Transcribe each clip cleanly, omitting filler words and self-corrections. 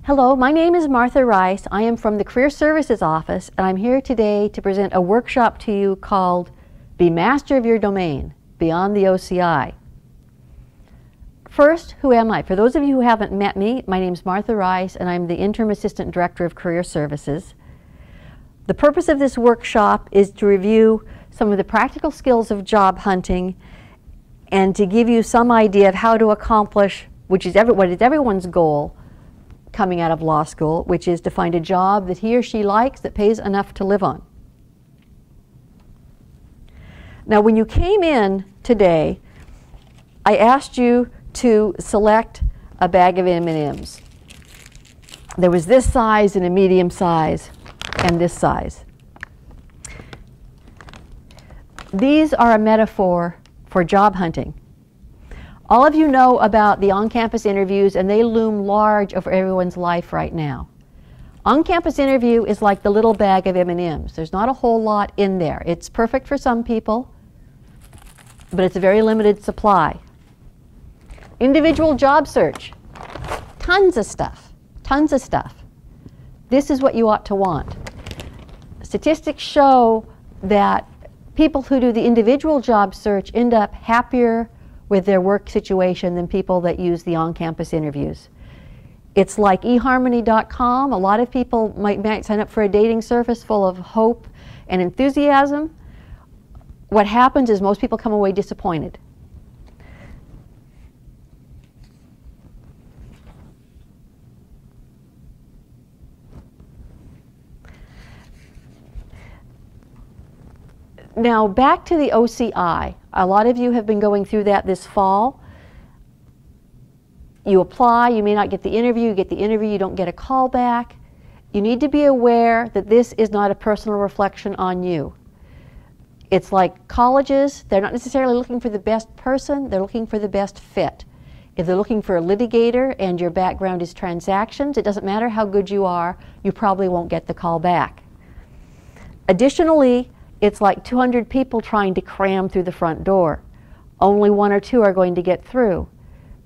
Hello, my name is Martha Rice. I am from the Career Services Office, and I'm here today to present a workshop to you called Be Master of Your Domain, Beyond the OCI. First, who am I? For those of you who haven't met me, my name is Martha Rice, and I'm the Interim Assistant Director of Career Services. The purpose of this workshop is to review some of the practical skills of job hunting and to give you some idea of how to accomplish, what is everyone's goal coming out of law school, which is to find a job that he or she likes that pays enough to live on. Now, when you came in today, I asked you to select a bag of M&Ms. There was this size and a medium size and this size. These are a metaphor for job hunting. All of you know about the on-campus interviews, and they loom large over everyone's life right now. On-campus interview is like the little bag of M&Ms. There's not a whole lot in there. It's perfect for some people, but it's a very limited supply. Individual job search, tons of stuff, tons of stuff. This is what you ought to want. Statistics show that people who do the individual job search end up happier with their work situation than people that use the on-campus interviews. It's like eHarmony.com. A lot of people might sign up for a dating service full of hope and enthusiasm. What happens is most people come away disappointed. Now, back to the OCI. A lot of you have been going through that this fall. You apply, you may not get the interview, you get the interview, you don't get a call back. You need to be aware that this is not a personal reflection on you. It's like colleges, they're not necessarily looking for the best person, they're looking for the best fit. If they're looking for a litigator and your background is transactions, it doesn't matter how good you are, you probably won't get the call back. Additionally, it's like 200 people trying to cram through the front door. Only 1 or 2 are going to get through.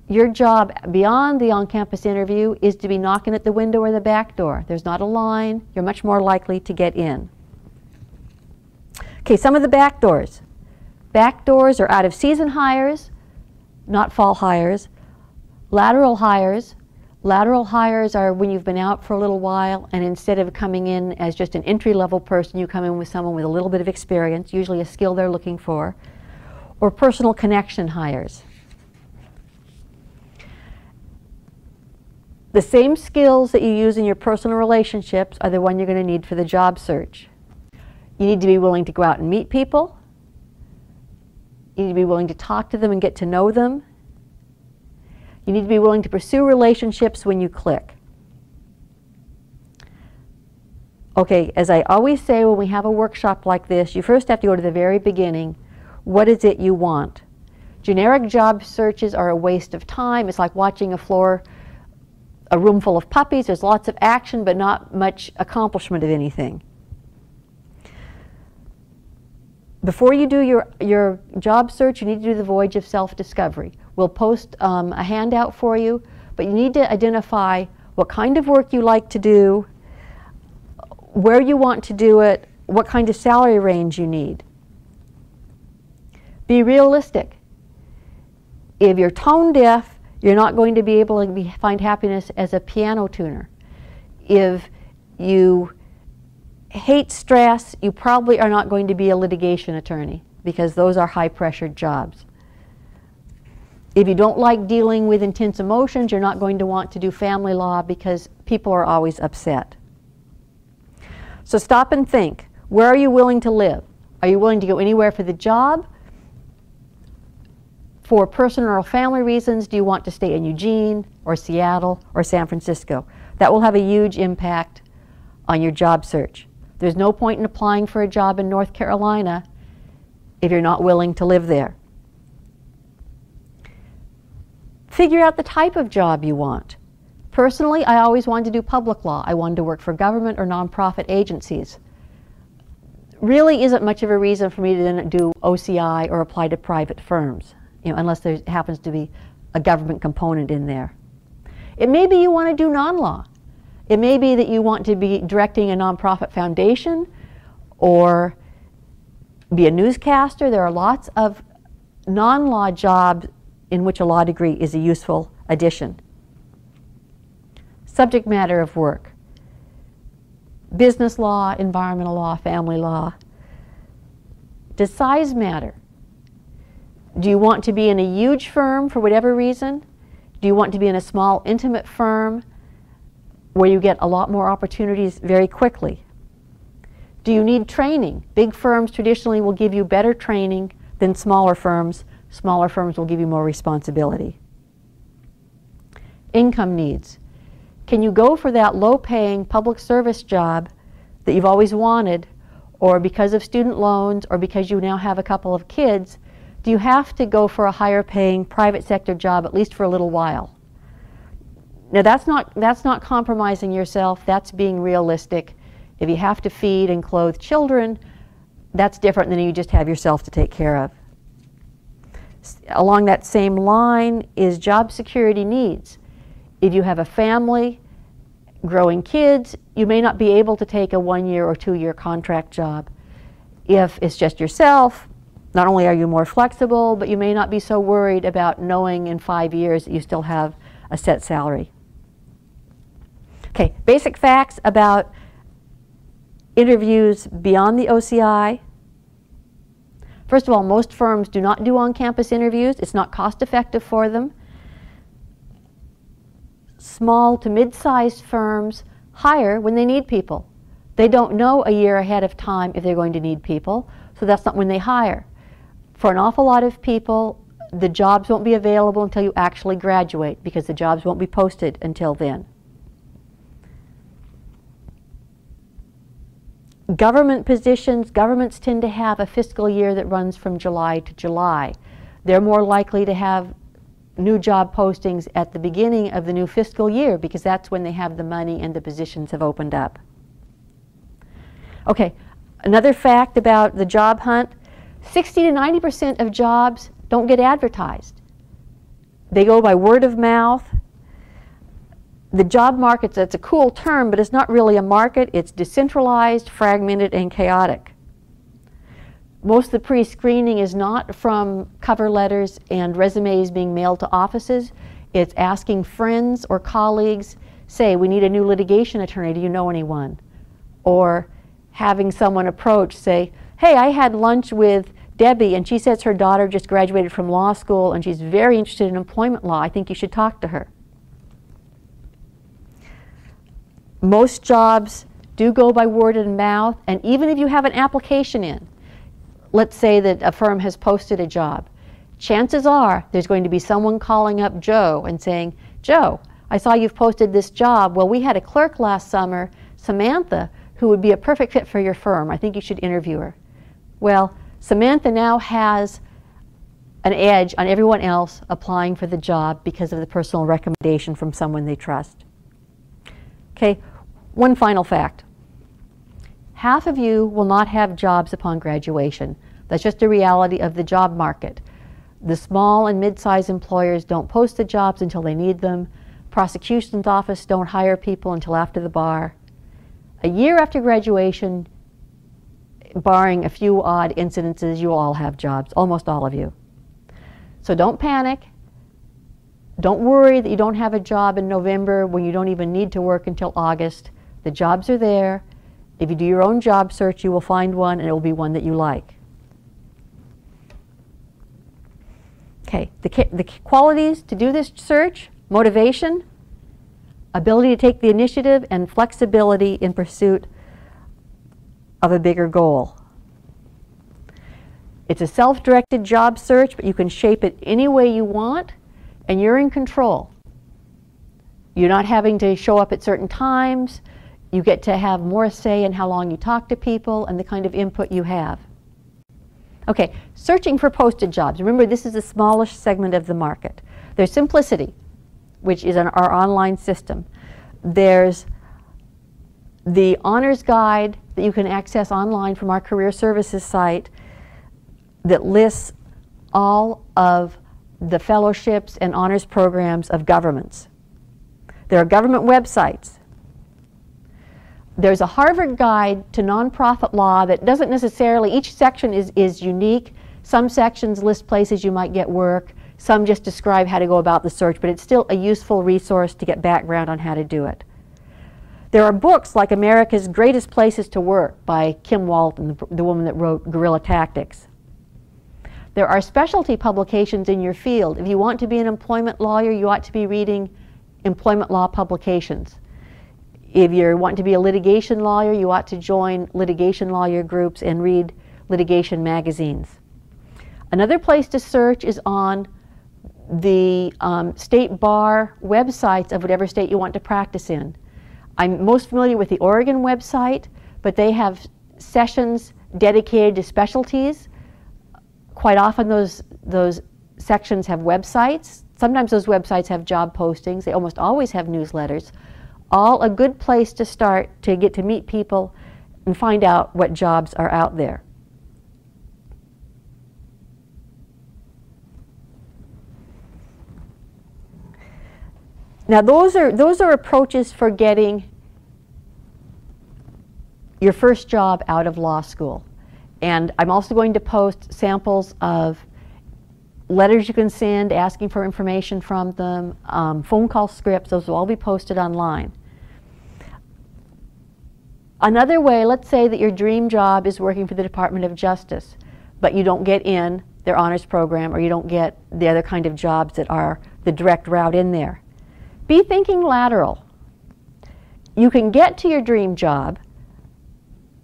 Your job beyond the on-campus interview is to be knocking at the window or the back door. There's not a line. You're much more likely to get in. Okay, some of the back doors. Back doors are out-of-season hires, not fall hires. Lateral hires. Lateral hires are when you've been out for a little while, and instead of coming in as just an entry-level person, you come in with someone with a little bit of experience, usually a skill they're looking for. Or personal connection hires. The same skills that you use in your personal relationships are the one you're going to need for the job search. You need to be willing to go out and meet people. You need to be willing to talk to them and get to know them. You need to be willing to pursue relationships when you click. Okay, as I always say when we have a workshop like this, you first have to go to the very beginning. What is it you want? Generic job searches are a waste of time. It's like watching a room full of puppies. There's lots of action, but not much accomplishment of anything. Before you do your job search, you need to do the voyage of self-discovery. We'll post a handout for you, but you need to identify what kind of work you like to do, where you want to do it, what kind of salary range you need. Be realistic. If you're tone deaf, you're not going to be able to find happiness as a piano tuner. If you hate stress, you probably are not going to be a litigation attorney, because those are high-pressured jobs. If you don't like dealing with intense emotions, you're not going to want to do family law, because people are always upset. So stop and think. Where are you willing to live? Are you willing to go anywhere for the job? For personal or family reasons, do you want to stay in Eugene or Seattle or San Francisco? That will have a huge impact on your job search. There's no point in applying for a job in North Carolina if you're not willing to live there. Figure out the type of job you want. Personally, I always wanted to do public law. I wanted to work for government or nonprofit agencies. Really isn't much of a reason for me to then do OCI or apply to private firms, unless there happens to be a government component in there. It may be you want to do non-law. It may be that you want to be directing a nonprofit foundation or be a newscaster. There are lots of non-law jobs in which a law degree is a useful addition. Subject matter of work: business law, environmental law, family law. Does size matter? Do you want to be in a huge firm for whatever reason? Do you want to be in a small, intimate firm where you get a lot more opportunities very quickly? Do you need training? Big firms traditionally will give you better training than smaller firms. Smaller firms will give you more responsibility. Income needs. Can you go for that low-paying public service job that you've always wanted, or because of student loans, or because you now have a couple of kids, do you have to go for a higher-paying private sector job at least for a little while? Now that's not compromising yourself, that's being realistic. If you have to feed and clothe children, that's different than you just have yourself to take care of. Along that same line is job security needs. If you have a family, growing kids, you may not be able to take a 1-year or 2-year contract job. If it's just yourself, not only are you more flexible, but you may not be so worried about knowing in 5 years that you still have a set salary. Okay, basic facts about interviews beyond the OCI. First of all, most firms do not do on-campus interviews. It's not cost-effective for them. Small to mid-sized firms hire when they need people. They don't know a year ahead of time if they're going to need people, so that's not when they hire. For an awful lot of people, the jobs won't be available until you actually graduate, because the jobs won't be posted until then. Government positions, governments tend to have a fiscal year that runs from July to July. They're more likely to have new job postings at the beginning of the new fiscal year, because that's when they have the money and the positions have opened up. Okay, another fact about the job hunt: 60 to 90% of jobs don't get advertised. They go by word of mouth. The job market, that's a cool term, but it's not really a market. It's decentralized, fragmented, and chaotic. Most of the pre-screening is not from cover letters and resumes being mailed to offices. It's asking friends or colleagues, say, we need a new litigation attorney, do you know anyone? Or having someone approach, say, hey, I had lunch with Debbie and she says her daughter just graduated from law school and she's very interested in employment law. I think you should talk to her. Most jobs do go by word of mouth, and even if you have an application in, let's say that a firm has posted a job, chances are there's going to be someone calling up Joe and saying, Joe, I saw you've posted this job. Well, we had a clerk last summer, Samantha, who would be a perfect fit for your firm. I think you should interview her. Well, Samantha now has an edge on everyone else applying for the job because of the personal recommendation from someone they trust. Okay, one final fact. Half of you will not have jobs upon graduation. That's just a reality of the job market. The small and mid-sized employers don't post the jobs until they need them. Prosecution's office don't hire people until after the bar. A year after graduation, barring a few odd incidences, you will all have jobs, almost all of you. So don't panic. Don't worry that you don't have a job in November when you don't even need to work until August. The jobs are there. If you do your own job search, you will find one, and it will be one that you like. Okay, the qualities to do this search: motivation, ability to take the initiative, and flexibility in pursuit of a bigger goal. It's a self-directed job search, but you can shape it any way you want, and you're in control. You're not having to show up at certain times. You get to have more say in how long you talk to people and the kind of input you have. Okay, searching for posted jobs. Remember, this is the smallest segment of the market. There's Simplicity, which is our online system. There's the Honors Guide that you can access online from our Career Services site that lists all of the fellowships and honors programs of governments. There are government websites. There's a Harvard guide to nonprofit law that doesn't necessarily, each section is unique. Some sections list places you might get work, some just describe how to go about the search, but it's still a useful resource to get background on how to do it. There are books like America's Greatest Places to Work by Kim Walton, the woman that wrote Guerrilla Tactics. There are specialty publications in your field. If you want to be an employment lawyer, you ought to be reading employment law publications. If you want to be a litigation lawyer, you ought to join litigation lawyer groups and read litigation magazines. Another place to search is on the state bar websites of whatever state you want to practice in. I'm most familiar with the Oregon website, but they have sessions dedicated to specialties. Quite often those sections have websites. Sometimes those websites have job postings. They almost always have newsletters. All a good place to start to get to meet people and find out what jobs are out there. Now those are approaches for getting your first job out of law school. And I'm also going to post samples of letters you can send asking for information from them, phone call scripts. Those will all be posted online. Another way, let's say that your dream job is working for the Department of Justice, but you don't get in their honors program, or you don't get the other kind of jobs that are the direct route in there. Be thinking lateral. You can get to your dream job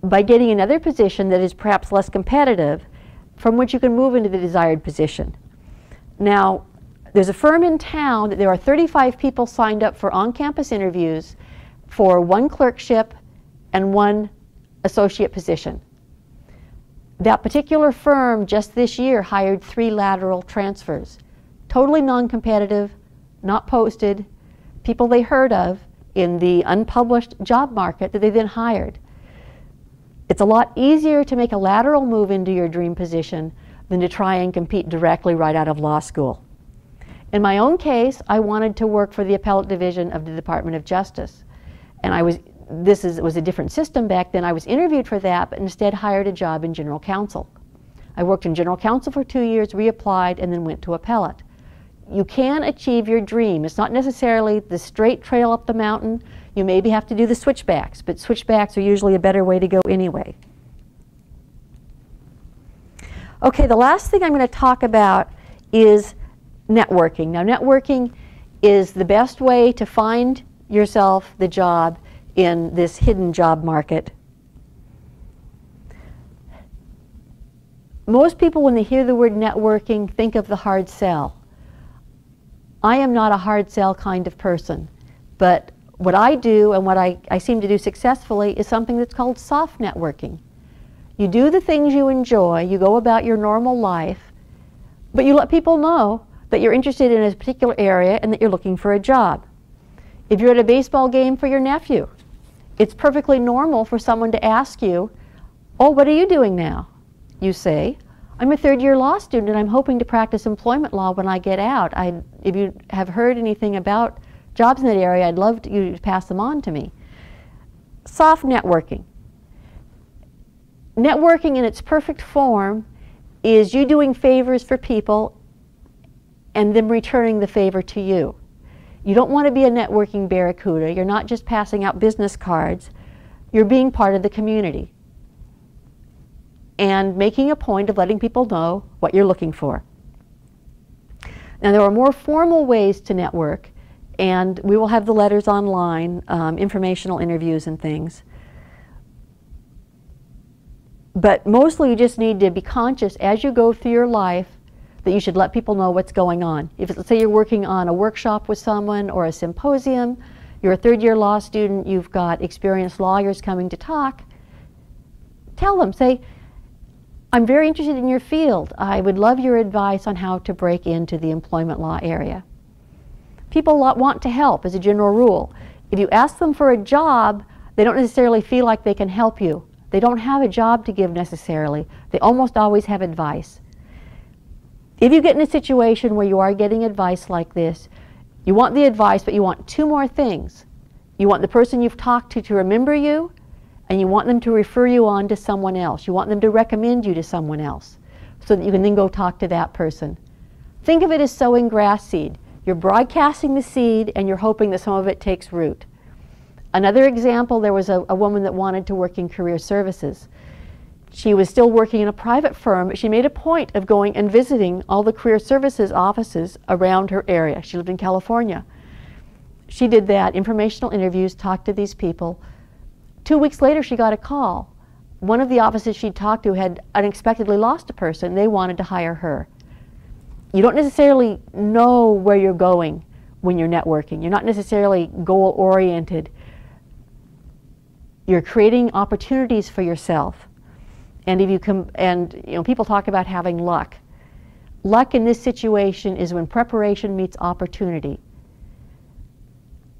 by getting another position that is perhaps less competitive, from which you can move into the desired position. Now, there's a firm in town that there are 35 people signed up for on-campus interviews for one clerkship and one associate position. That particular firm just this year hired 3 lateral transfers. Totally non-competitive, not posted, people they heard of in the unpublished job market that they then hired. It's a lot easier to make a lateral move into your dream position than to try and compete directly right out of law school. In my own case, I wanted to work for the appellate division of the Department of Justice. And it was a different system back then. I was interviewed for that, but instead hired a job in general counsel. I worked in general counsel for 2 years, reapplied, and then went to appellate. You can achieve your dream. It's not necessarily the straight trail up the mountain. You maybe have to do the switchbacks, but switchbacks are usually a better way to go anyway. Okay, the last thing I'm going to talk about is networking. Now, networking is the best way to find yourself the job in this hidden job market. Most people, when they hear the word networking, think of the hard sell. I am not a hard sell kind of person, but what I do and what I seem to do successfully is something that's called soft networking. You do the things you enjoy, you go about your normal life, but you let people know that you're interested in a particular area and that you're looking for a job. If you're at a baseball game for your nephew, it's perfectly normal for someone to ask you, "Oh, what are you doing now?" You say, "I'm a third-year law student and I'm hoping to practice employment law when I get out. If you have heard anything about jobs in that area, I'd love you to pass them on to me." Soft networking. Networking in its perfect form is you doing favors for people and them returning the favor to you. You don't want to be a networking barracuda. You're not just passing out business cards. You're being part of the community and making a point of letting people know what you're looking for. Now, there are more formal ways to network, and we will have the letters online, informational interviews and things. But mostly you just need to be conscious as you go through your life that you should let people know what's going on. If, let's say, you're working on a workshop with someone or a symposium, you're a third-year law student, you've got experienced lawyers coming to talk, tell them, say, "I'm very interested in your field. I would love your advice on how to break into the employment law area." People want to help as a general rule. If you ask them for a job, they don't necessarily feel like they can help you. They don't have a job to give necessarily. They almost always have advice. If you get in a situation where you are getting advice like this, you want the advice, but you want 2 more things. You want the person you've talked to remember you, and you want them to refer you on to someone else. You want them to recommend you to someone else so that you can then go talk to that person. Think of it as sowing grass seed. You're broadcasting the seed and you're hoping that some of it takes root. Another example, there was a woman that wanted to work in career services. She was still working in a private firm, but she made a point of going and visiting all the career services offices around her area. She lived in California. She did that, informational interviews, talked to these people. 2 weeks later, she got a call. One of the offices she talked to had unexpectedly lost a person. They wanted to hire her. You don't necessarily know where you're going when you're networking. You're not necessarily goal-oriented. You're creating opportunities for yourself. And if you people talk about having luck. Luck in this situation is when preparation meets opportunity.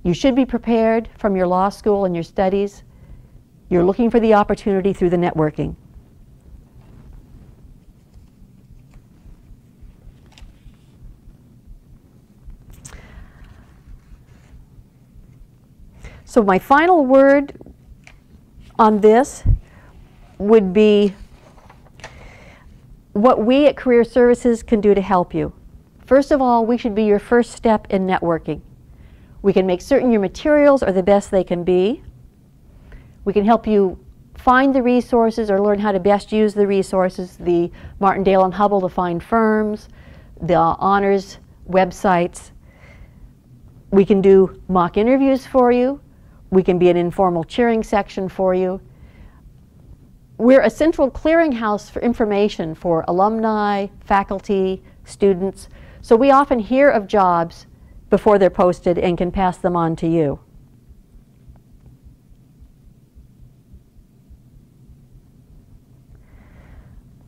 You should be prepared from your law school and your studies. You're looking for the opportunity through the networking. So my final word on this would be what we at Career Services can do to help you. First of all, we should be your first step in networking. We can make certain your materials are the best they can be. We can help you find the resources or learn how to best use the resources, the Martindale and Hubble to find firms, the honors websites. We can do mock interviews for you. We can be an informal cheering section for you. We're a central clearinghouse for information for alumni, faculty, students. So we often hear of jobs before they're posted and can pass them on to you.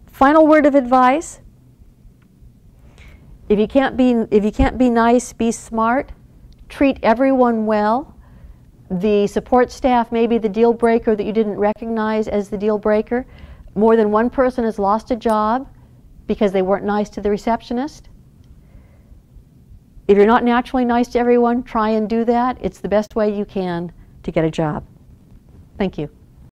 Final word of advice. If you can't be nice, be smart. Treat everyone well. The support staff may be the deal breaker that you didn't recognize as the deal breaker. More than one person has lost a job because they weren't nice to the receptionist. If you're not naturally nice to everyone, try and do that. It's the best way you can to get a job. Thank you.